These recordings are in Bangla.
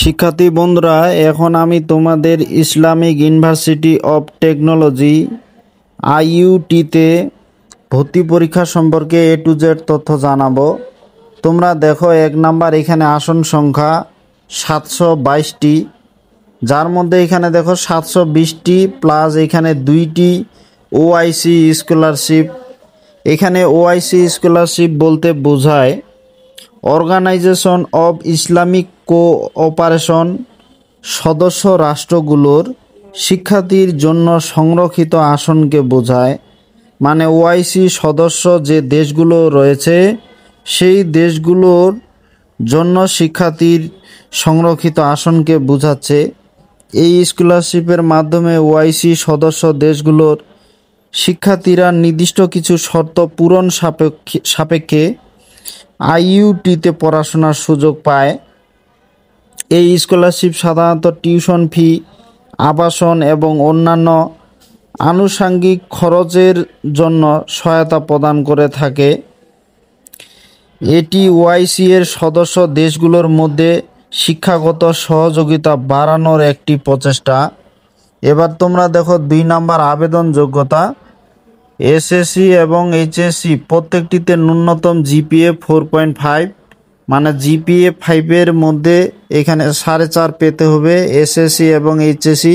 শিক্ষার্থী বন্ধুরা, এখন আমি তোমাদের ইসলামিক ইউনিভার্সিটি অফ টেকনোলজি আইইউটিতে ভর্তি পরীক্ষা সম্পর্কে এ টু জেড তথ্য জানাবো। তোমরা দেখো, 1 নাম্বার এখানে আসন সংখ্যা 722টি, যার মধ্যে এখানে দেখো 720টি প্লাস এখানে 2টি ওআইসি স্কলারশিপ। এখানে ওআইসি স্কলারশিপ বলতে বোঝায় অর্গানাইজেশন অব ইসলামিক কোঅপারেশন, সদস্য রাষ্ট্রগুলোর শিক্ষার্থীর জন্য সংরক্ষিত আসনকে বোঝায়। মানে ওআইসি সদস্য যে দেশগুলো রয়েছে সেই দেশগুলোর জন্য শিক্ষার্থীর সংরক্ষিত আসনকে বোঝাচ্ছে। এই স্কলারশিপের মাধ্যমে ওআইসি সদস্য দেশগুলোর শিক্ষার্থীরা নির্দিষ্ট কিছু শর্ত পূরণ সাপেক্ষে আইইউটিতে পড়াশোনার সুযোগ পায়। এই স্কলারশিপ সাধারণত টিউশন ফি, আবাসন এবং অন্যান্য আনুষঙ্গিক খরচের জন্য সহায়তা প্রদান করে থাকে। এটি ওআইসি এর সদস্য দেশগুলোর মধ্যে শিক্ষাগত সহযোগিতা বাড়ানোর একটি প্রচেষ্টা। এবার তোমরা দেখো 2 নাম্বার আবেদন যোগ্যতা। এসএসসি এবং এইচএসসি প্রত্যেকটিতে ন্যূনতম জিপিএ 4.5, মানে জিপিএ 5-এর মধ্যে এখানে 4.5 পেতে হবে এসএসসি এবং এইচএসসি,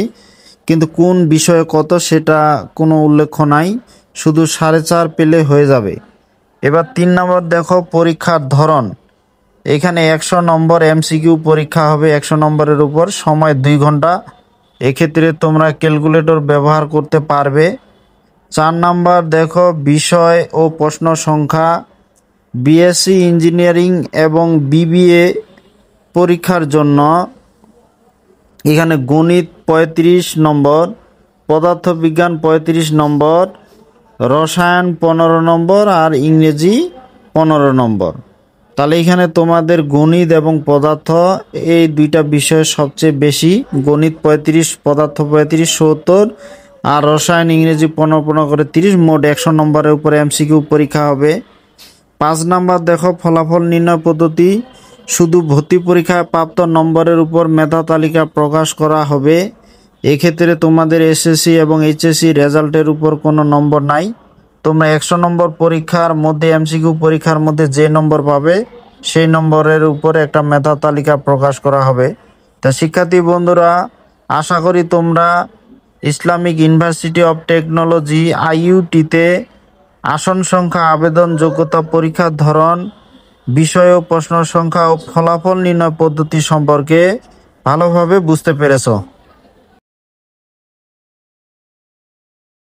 কিন্তু কোন বিষয়ে কত সেটা কোনো উল্লেখ নাই, শুধু 4.5 পেলে হয়ে যাবে। এবার 3 নম্বর দেখো পরীক্ষার ধরন। এখানে 100 নম্বর এমসিকিউ পরীক্ষা হবে, 100 নম্বরের উপর, সময় 2 ঘন্টা। এক্ষেত্রে তোমরা ক্যালকুলেটর ব্যবহার করতে পারবে। 4 নাম্বার দেখো বিষয় ও প্রশ্ন সংখ্যা। বিএসসি ইঞ্জিনিয়ারিং এবং বিবিএ পরীক্ষার জন্য এখানে গণিত 35 নম্বর, পদার্থবিজ্ঞান 35 নম্বর, রসায়ন 15 নম্বর আর ইংরেজি 15 নম্বর। তাহলে এখানে তোমাদের গণিত এবং পদার্থ এই দুইটা বিষয় সবচেয়ে বেশি। গণিত 35, পদার্থ 35, 70, আর রসায়ন ইংরেজি 15 করে 30, মোট 100 নম্বরের উপরে এমসিকিউ পরীক্ষা হবে। 5 নাম্বার দেখো ফলাফল নির্ণয় পদ্ধতি। শুধু ভর্তি পরীক্ষায় প্রাপ্ত নম্বরের উপর মেধা তালিকা প্রকাশ করা হবে। এক্ষেত্রে তোমাদের এসএসসি এবং এইচএসসি রেজাল্টের উপর কোনো নম্বর নাই। তোমরা 100 নম্বর পরীক্ষার মধ্যে এমসিকিউ পরীক্ষার মধ্যে যে নম্বর পাবে সেই নম্বরের উপরে একটা মেধা তালিকা প্রকাশ করা হবে। তা শিক্ষার্থী বন্ধুরা, আশা করি তোমরা ইসলামিক ইউনিভার্সিটি অফ টেকনোলজি আইইউটিতে আসন সংখ্যা, আবেদন যোগ্যতা, পরীক্ষার ধরন, বিষয় ও প্রশ্ন সংখ্যা ও ফলাফল নির্ণয় পদ্ধতি সম্পর্কে ভালোভাবে বুঝতে পেরেছো।